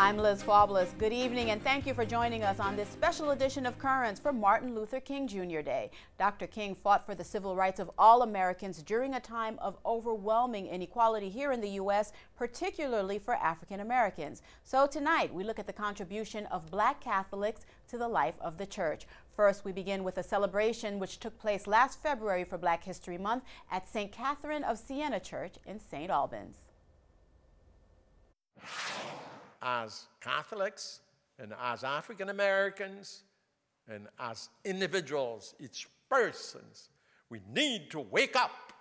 I'm Liz Faublas. Good evening and thank you for joining us on this special edition of Currents for Martin Luther King Jr. Day. Dr. King fought for the civil rights of all Americans during a time of overwhelming inequality here in the U.S., particularly for African Americans. So tonight we look at the contribution of Black Catholics to the life of the church. First, we begin with a celebration which took place last February for Black History Month at St. Catherine of Siena Church in St. Albans. As Catholics and as African Americans and as individuals, each persons, we need to wake up,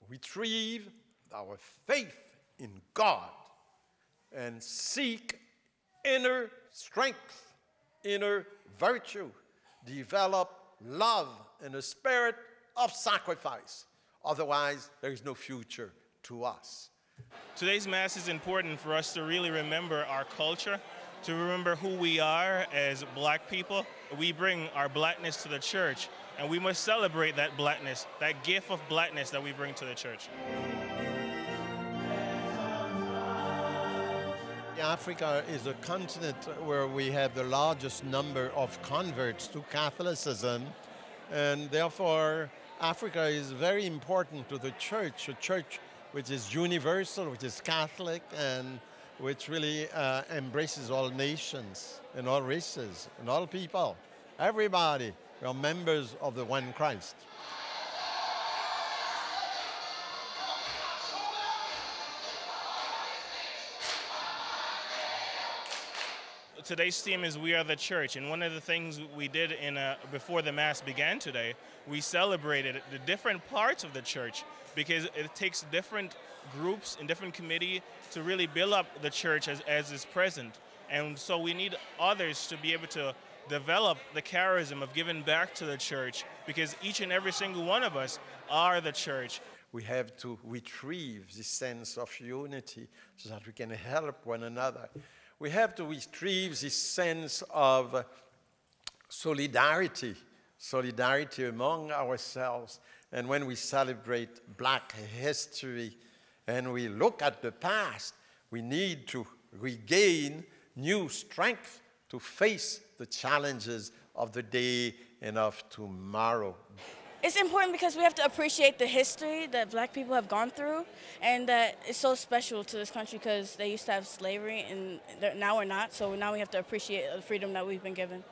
retrieve our faith in God, and seek inner strength, inner virtue, develop love and a spirit of sacrifice. Otherwise, there is no future to us. Today's Mass is important for us to really remember our culture, to remember who we are as Black people. We bring our Blackness to the church, and we must celebrate that Blackness, that gift of Blackness that we bring to the church. Africa is a continent where we have the largest number of converts to Catholicism, and therefore Africa is very important to the church, a church which is universal, which is Catholic, and which really embraces all nations and all races and all people. Everybody are members of the one Christ. Today's theme is We Are the Church, and one of the things we did before the Mass began today, we celebrated the different parts of the church, because it takes different groups and different committees to really build up the church as is present. And so we need others to be able to develop the charism of giving back to the church, because each and every single one of us are the church. We have to retrieve this sense of unity so that we can help one another. We have to retrieve this sense of solidarity among ourselves. And when we celebrate Black history and we look at the past, we need to regain new strength to face the challenges of the day and of tomorrow. It's important because we have to appreciate the history that Black people have gone through, and that it's so special to this country because they used to have slavery and now we're not, so now we have to appreciate the freedom that we've been given.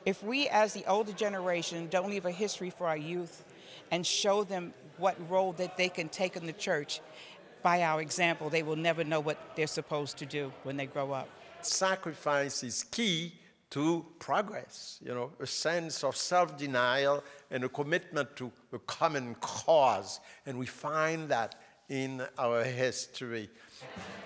If we as the older generation don't leave a history for our youth and show them what role that they can take in the church, by our example, they will never know what they're supposed to do when they grow up. Sacrifice is key to progress, a sense of self-denial and a commitment to a common cause. And we find that in our history.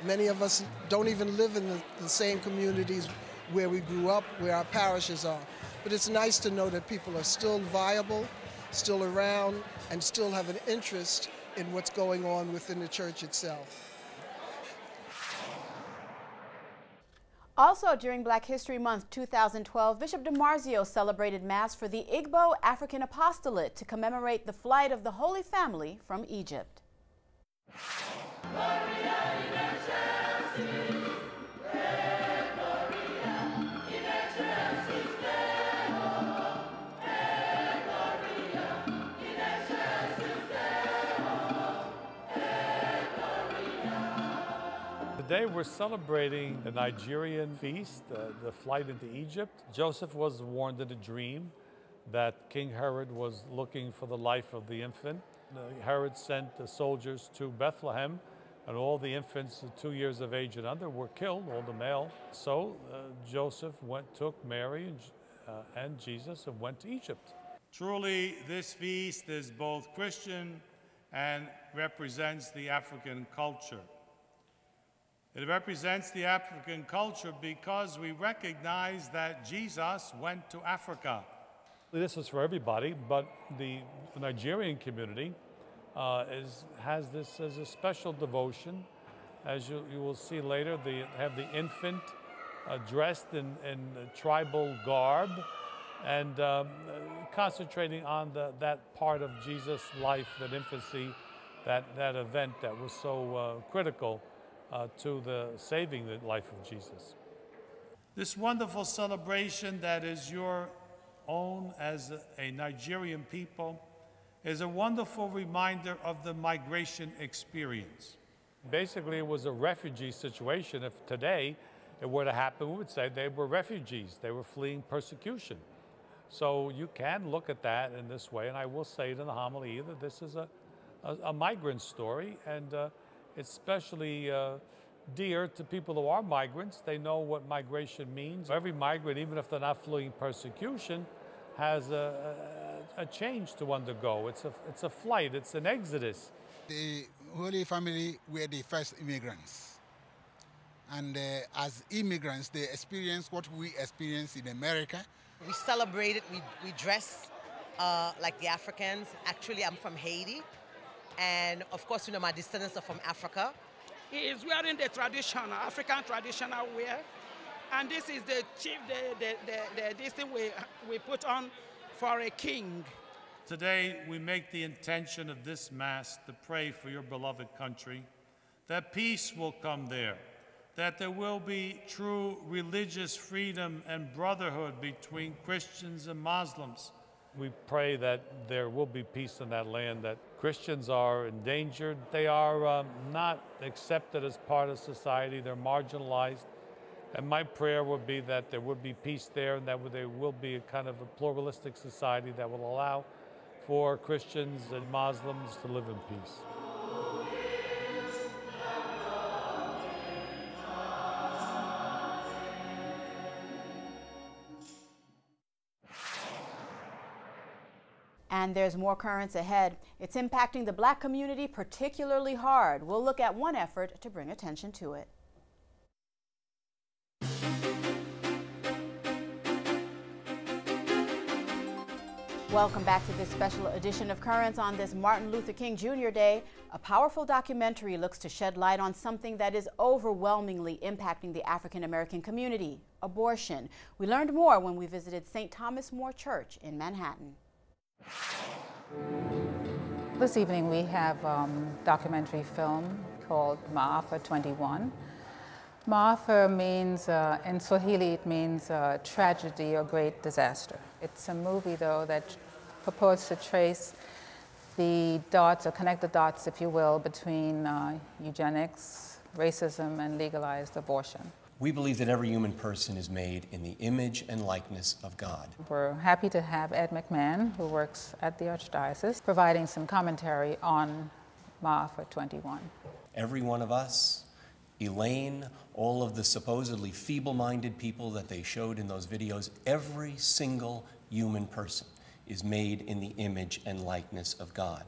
Many of us don't even live in the same communities where we grew up, where our parishes are. But it's nice to know that people are still viable, still around, and still have an interest in what's going on within the church itself. Also during Black History Month 2012, Bishop DiMarzio celebrated Mass for the Igbo African Apostolate to commemorate the flight of the Holy Family from Egypt. Today we're celebrating the Nigerian feast, the flight into Egypt. Joseph was warned in a dream that King Herod was looking for the life of the infant. Herod sent the soldiers to Bethlehem, and all the infants 2 years of age and under were killed, all the male. So Joseph took Mary and Jesus and went to Egypt. Truly, this feast is both Christian and represents the African culture. It represents the African culture because we recognize that Jesus went to Africa. This is for everybody, but the Nigerian community has this as a special devotion. As you will see later, they have the infant dressed in tribal garb and concentrating on that part of Jesus' life, that infancy, that event that was so critical to the saving the life of Jesus. This wonderful celebration that is your own as a Nigerian people is a wonderful reminder of the migration experience. Basically, it was a refugee situation. If today it were to happen, we would say they were refugees. They were fleeing persecution. So you can look at that in this way, and I will say it in the homily either. This is a migrant story, and it's especially dear to people who are migrants. They know what migration means. Every migrant, even if they're not fleeing persecution, has a change to undergo. It's a flight, it's an exodus. The Holy Family were the first immigrants. And as immigrants, they experienced what we experience in America. We celebrate it, we dress like the Africans. Actually, I'm from Haiti. And of course, you know, my descendants are from Africa. He is wearing the traditional, African traditional wear. And this is the chief, this thing we put on for a king. Today, we make the intention of this Mass to pray for your beloved country, that peace will come there, that there will be true religious freedom and brotherhood between Christians and Muslims. We pray that there will be peace in that land, that Christians are endangered. They are not accepted as part of society. They're marginalized. And my prayer would be that there would be peace there, and that there will be a kind of a pluralistic society that will allow for Christians and Muslims to live in peace. And there's more currents ahead. It's impacting the Black community particularly hard. We'll look at one effort to bring attention to it. Welcome back to this special edition of Currents on this Martin Luther King Jr. Day. A powerful documentary looks to shed light on something that is overwhelmingly impacting the African American community: abortion. We learned more when we visited St. Thomas More Church in Manhattan. This evening we have a documentary film called Maafa 21. Maafa means, in Swahili it means tragedy or great disaster. It's a movie though that purports to trace the dots, or connect the dots if you will, between eugenics, racism, and legalized abortion. We believe that every human person is made in the image and likeness of God. We're happy to have Ed McMahon, who works at the Archdiocese, providing some commentary on Maafa 21. Every one of us, Elaine, all of the supposedly feeble-minded people that they showed in those videos, every single human person is made in the image and likeness of God.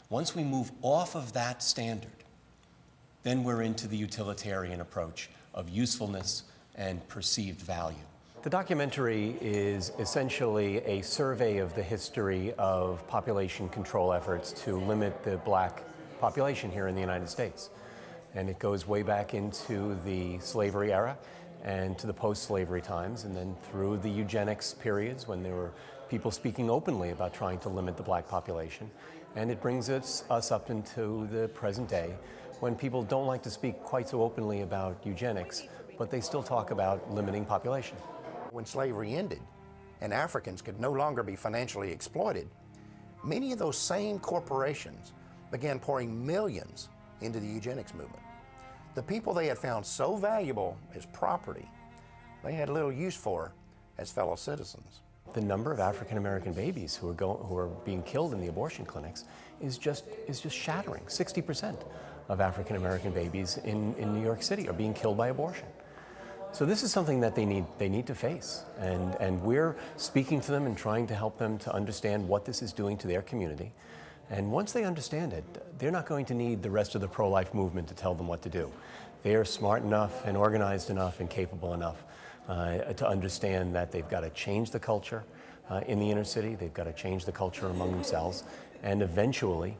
Once we move off of that standard, then we're into the utilitarian approach of usefulness and perceived value. The documentary is essentially a survey of the history of population control efforts to limit the Black population here in the United States. And it goes way back into the slavery era and to the post-slavery times, and then through the eugenics periods when there were people speaking openly about trying to limit the Black population. And it brings us up into the present day, when people don't like to speak quite so openly about eugenics, but they still talk about limiting population. When slavery ended and Africans could no longer be financially exploited, many of those same corporations began pouring millions into the eugenics movement. The people they had found so valuable as property, they had little use for as fellow citizens. The number of African American babies who are being killed in the abortion clinics is just shattering. 60% of African American babies in New York City are being killed by abortion. So this is something that they need to face, and we're speaking to them and trying to help them to understand what this is doing to their community. And once they understand it, they're not going to need the rest of the pro-life movement to tell them what to do. They are smart enough and organized enough and capable enough to understand that they've got to change the culture in the inner city, they've got to change the culture among themselves, and eventually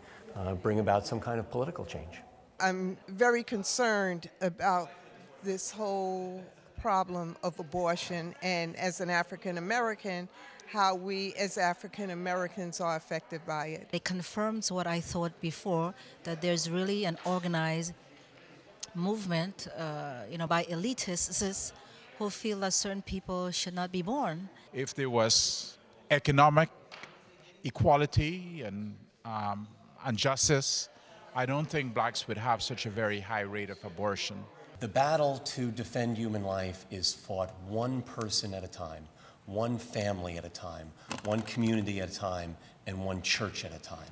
bring about some kind of political change. I'm very concerned about this whole problem of abortion, and as an African American, how we as African Americans are affected by it. It confirms what I thought before, that there's really an organized movement by elitists who feel that certain people should not be born. If there was economic equality and justice, I don't think blacks would have such a very high rate of abortion. The battle to defend human life is fought one person at a time, one family at a time, one community at a time, and one church at a time.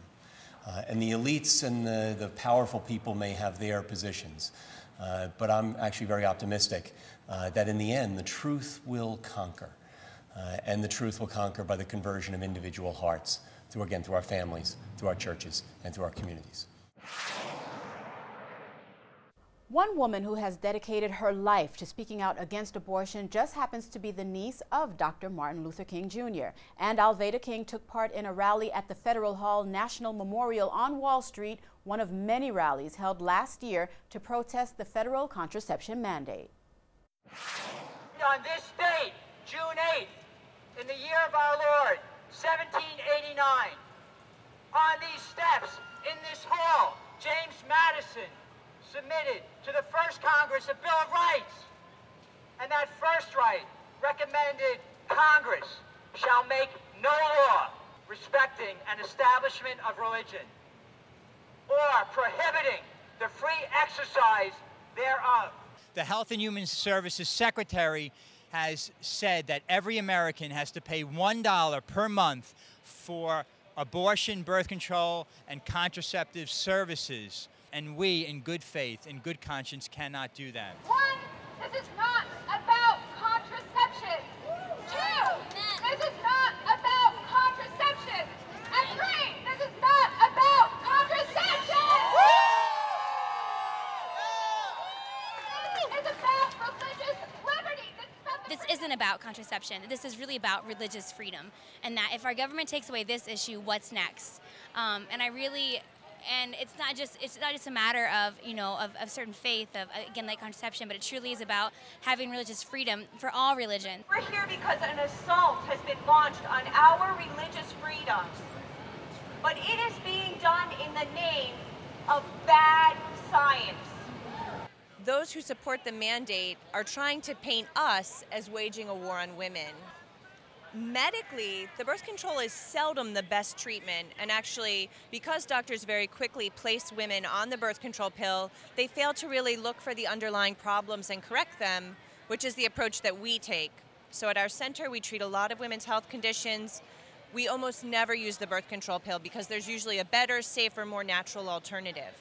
And the elites and the powerful people may have their positions, but I'm actually very optimistic that in the end, the truth will conquer. And the truth will conquer by the conversion of individual hearts, through our families, through our churches, and through our communities. One woman who has dedicated her life to speaking out against abortion just happens to be the niece of Dr. Martin Luther King Jr. And Alveda King took part in a rally at the Federal Hall National Memorial on Wall Street, one of many rallies held last year to protest the federal contraception mandate. On this date, June 8th, in the year of our Lord, 1789, on these steps, in this hall, James Madison submitted to the first Congress a Bill of Rights. And that first right recommended Congress shall make no law respecting an establishment of religion or prohibiting the free exercise thereof. The Health and Human Services Secretary has said that every American has to pay $1 per month for abortion, birth control, and contraceptive services. And we, in good faith, in good conscience, cannot do that. 1, this is not about contraception. 2, this is not about contraception. And 3, this is not about contraception. It's about religious liberty. This isn't about contraception. This is really about religious freedom. And that if our government takes away this issue, what's next? And it's not just a matter of, of certain faith, of, again, like contraception, but it truly is about having religious freedom for all religion. We're here because an assault has been launched on our religious freedoms, but it is being done in the name of bad science. Those who support the mandate are trying to paint us as waging a war on women. Medically, the birth control is seldom the best treatment, and actually, because doctors very quickly place women on the birth control pill, they fail to really look for the underlying problems and correct them, which is the approach that we take. So at our center, we treat a lot of women's health conditions. We almost never use the birth control pill because there's usually a better, safer, more natural alternative.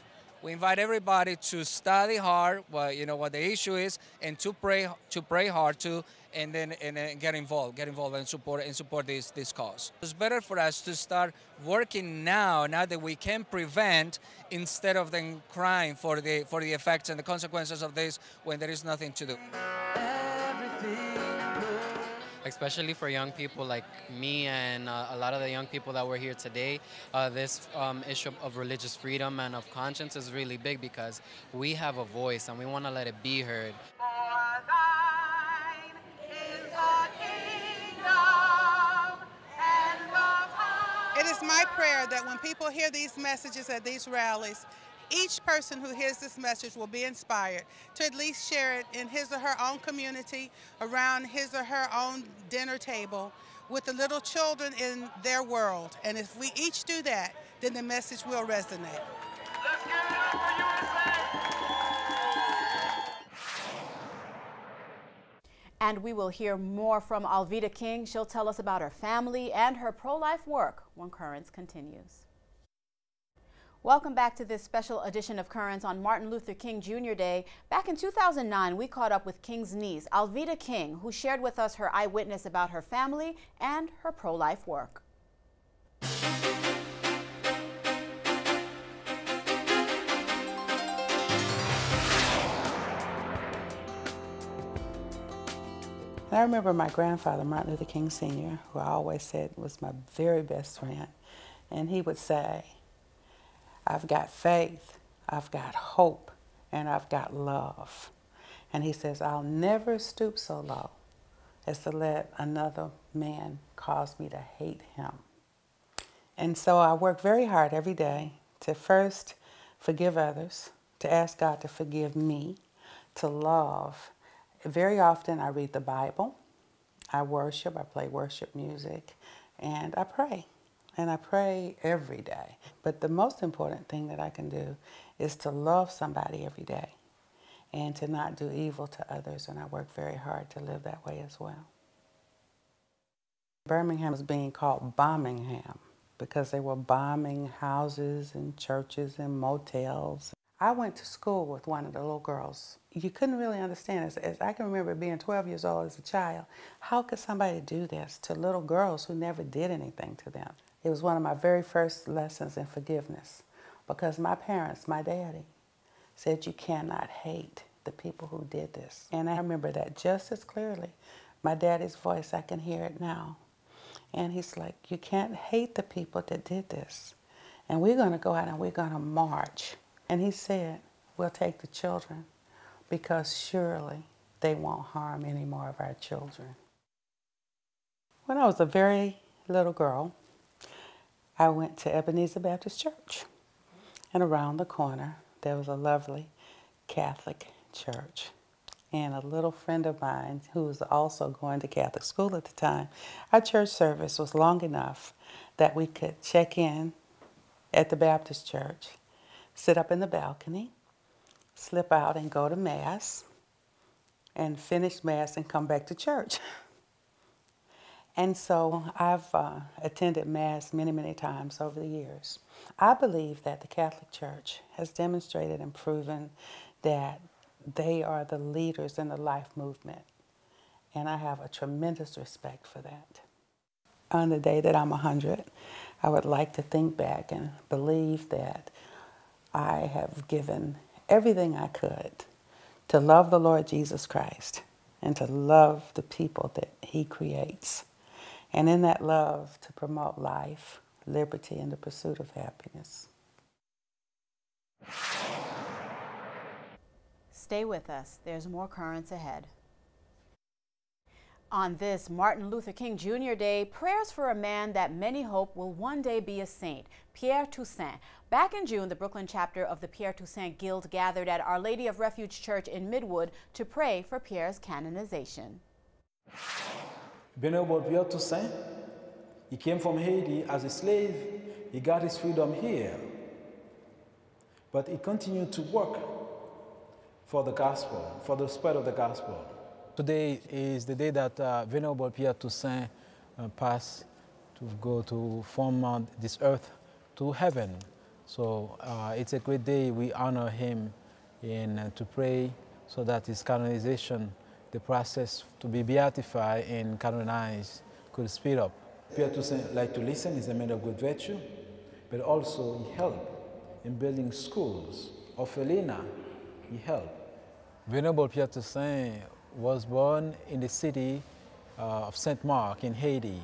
We invite everybody to study hard, what the issue is, and to pray hard too, and then get involved and support this cause. It's better for us to start working now that we can prevent, instead of then crying for the effects and the consequences of this when there is nothing to do. Especially for young people like me and a lot of the young people that were here today, this issue of religious freedom and of conscience is really big because we have a voice and we want to let it be heard. It is my prayer that when people hear these messages at these rallies, each person who hears this message will be inspired to at least share it in his or her own community, around his or her own dinner table, with the little children in their world. And if we each do that, then the message will resonate. Let's give it up for USA! And we will hear more from Alveda King. She'll tell us about her family and her pro-life work when Currents continues. Welcome back to this special edition of Currents on Martin Luther King Jr. Day. Back in 2009, we caught up with King's niece, Alveda King, who shared with us her eyewitness about her family and her pro-life work. I remember my grandfather, Martin Luther King Sr., who I always said was my very best friend, and he would say, I've got faith, I've got hope, and I've got love. And he says, I'll never stoop so low as to let another man cause me to hate him. And so I work very hard every day to first forgive others, to ask God to forgive me, to love, Very often I read the Bible, I worship, I play worship music, and I pray. And I pray every day. But the most important thing that I can do is to love somebody every day and to not do evil to others, and I work very hard to live that way as well. Birmingham is being called Bombingham because they were bombing houses and churches and motels. I went to school with one of the little girls. You couldn't really understand. As I can remember being 12 years old as a child, how could somebody do this to little girls who never did anything to them? It was one of my very first lessons in forgiveness because my parents, my daddy, said you cannot hate the people who did this. And I remember that just as clearly. My daddy's voice, I can hear it now. And he's like, you can't hate the people that did this. And we're going to go out and we're going to march. And he said, we'll take the children because surely they won't harm any more of our children. When I was a very little girl, I went to Ebenezer Baptist Church. And around the corner, there was a lovely Catholic church. And a little friend of mine who was also going to Catholic school at the time, our church service was long enough that we could check in at the Baptist church, sit up in the balcony, slip out and go to Mass, and finish Mass and come back to church. And so I've attended Mass many, many times over the years. I believe that the Catholic Church has demonstrated and proven that they are the leaders in the life movement. And I have a tremendous respect for that. On the day that I'm 100, I would like to think back and believe that I have given everything I could to love the Lord Jesus Christ and to love the people that He creates. And in that love, to promote life, liberty, and the pursuit of happiness. Stay with us. There's more Currents ahead. On this Martin Luther King Jr. Day, prayers for a man that many hope will one day be a saint, Pierre Toussaint. Back in June, the Brooklyn chapter of the Pierre Toussaint Guild gathered at Our Lady of Refuge Church in Midwood to pray for Pierre's canonization. Venerable Pierre Toussaint, he came from Haiti as a slave. He got his freedom here. But he continued to work for the gospel, for the spread of the gospel. Today is the day that Venerable Pierre Toussaint passed to go to from this earth to heaven. So it's a great day. We honor him and to pray so that his canonization, the process to be beatified and canonized, could speed up. Pierre Toussaint liked to listen. He's a man of good virtue, but also he helped in building schools. Orphelina, he helped. Venerable Pierre Toussaint was born in the city of St. Mark in Haiti,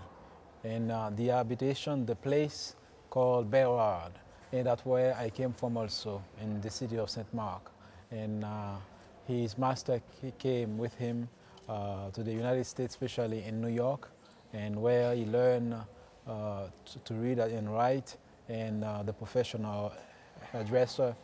and the habitation, the place called Bérard, and that's where I came from also, in the city of St. Mark. And his master came with him to the United States, especially in New York, and where he learned to read and write, and the professional hairdresser.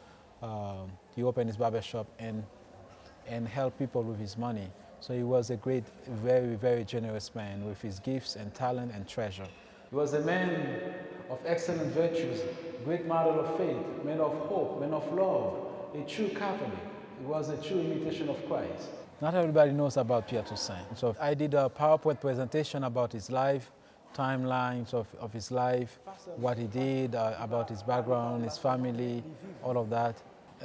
He opened his barbershop and help people with his money. So he was a great, very, very generous man with his gifts and talent and treasure. He was a man of excellent virtues, great model of faith, man of hope, man of love, a true Catholic. He was a true imitation of Christ. Not everybody knows about Pierre Toussaint. So I did a PowerPoint presentation about his life, timelines of his life, what he did, about his background, his family, all of that.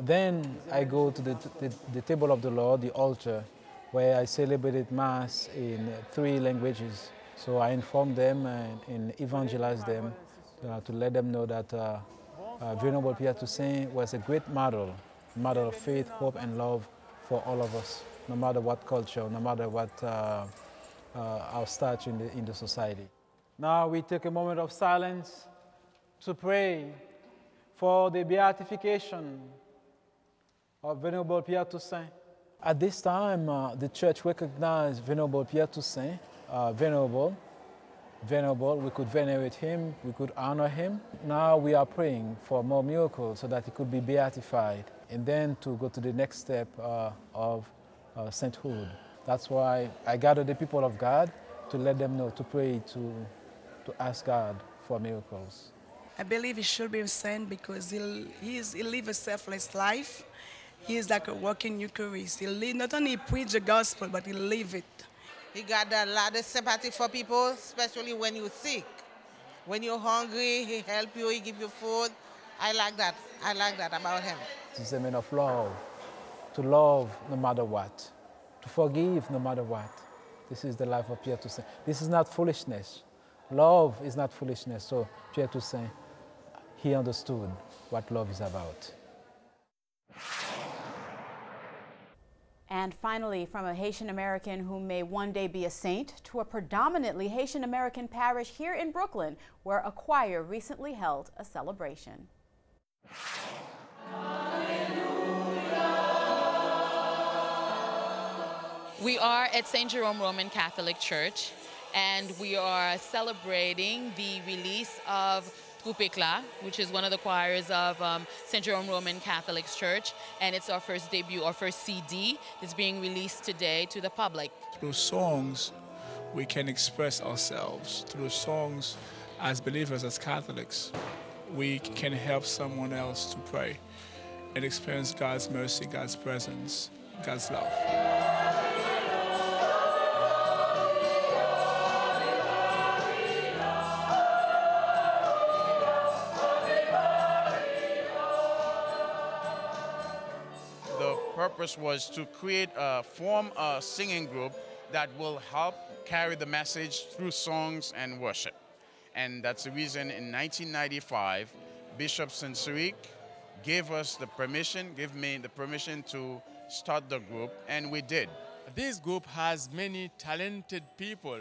Then I go to the table of the Lord, the altar, where I celebrated Mass in 3 languages. So I informed them and evangelized them to let them know that Venerable Pierre Toussaint was a great model of faith, hope, and love for all of us, no matter what culture, no matter what our stature in the society. Now we take a moment of silence to pray for the beatification of Venerable Pierre Toussaint. At this time, the church recognized Venerable Pierre Toussaint, venerable. We could venerate him, we could honor him. Now we are praying for more miracles so that he could be beatified, and then to go to the next step of sainthood. That's why I gather the people of God to let them know, to pray, to ask God for miracles. I believe he should be a saint because he lives a selfless life. He is like a walking Eucharist. Not only preach the gospel, but he live it. He got a lot of sympathy for people, especially when you're sick. When you're hungry, he help you, he give you food. I like that. I like that about him. He's a man of love, to love no matter what, to forgive no matter what. This is the life of Pierre Toussaint. This is not foolishness. Love is not foolishness. So Pierre Toussaint, he understood what love is about. And finally, from a Haitian American who may one day be a saint to a predominantly Haitian American parish here in Brooklyn, where a choir recently held a celebration. We are at St. Jerome Roman Catholic Church, and we are celebrating the release of Troupe Éclat, which is one of the choirs of St. Jerome Roman Catholic Church, and it's our first debut, our first CD that's being released today to the public. Through songs, we can express ourselves. Through songs, as believers, as Catholics, we can help someone else to pray and experience God's mercy, God's presence, God's love. Purpose was to form a singing group that will help carry the message through songs and worship. And that's the reason in 1995, Bishop Saint-Cyric gave us the permission, gave me the permission to start the group, and we did. This group has many talented people,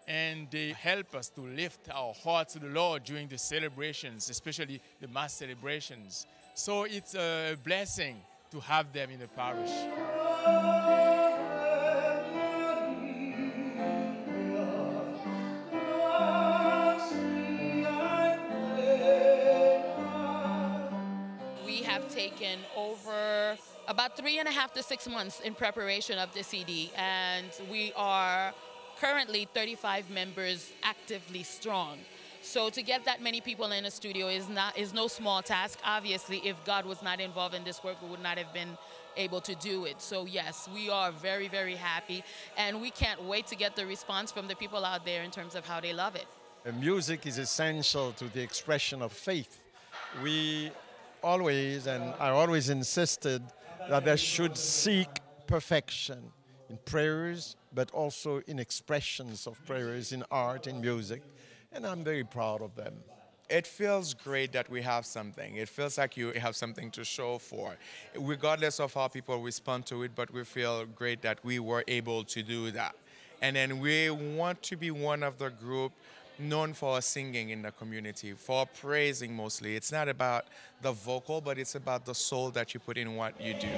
and they help us to lift our hearts to the Lord during the celebrations, especially the Mass celebrations. So it's a blessing to have them in the parish. We have taken over about 3.5 to 6 months in preparation of the CD, and we are currently 35 members actively strong. So to get that many people in a studio is no small task. Obviously, if God was not involved in this work, we would not have been able to do it. So yes, we are very, very happy, and we can't wait to get the response from the people out there in terms of how they love it. Music is essential to the expression of faith. We always, and I always insisted that they should seek perfection in prayers, but also in expressions of prayers, in art, in music. And I'm very proud of them. It feels great that we have something. It feels like you have something to show for, regardless of how people respond to it, but we feel great that we were able to do that. And then we want to be one of the group known for singing in the community, for praising mostly. It's not about the vocal, but it's about the soul that you put in what you do.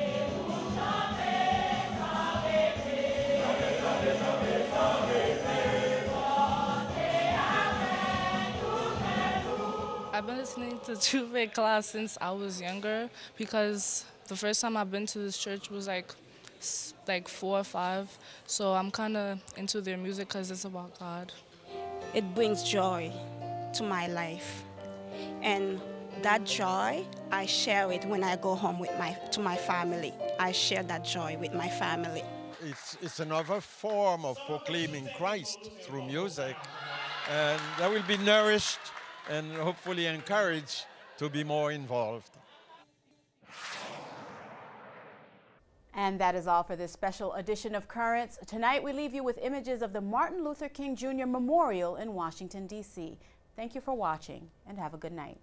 I've been listening to Troupe Éclat since I was younger, because the first time I've been to this church was like 4 or 5. So I'm kind of into their music because it's about God. It brings joy to my life, and that joy, I share it when I go home to my family. I share that joy with my family. It's another form of proclaiming Christ through music, and they will be nourished and hopefully encouraged to be more involved. And that is all for this special edition of Currents. Tonight we leave you with images of the Martin Luther King Jr. Memorial in Washington, D.C. Thank you for watching, and have a good night.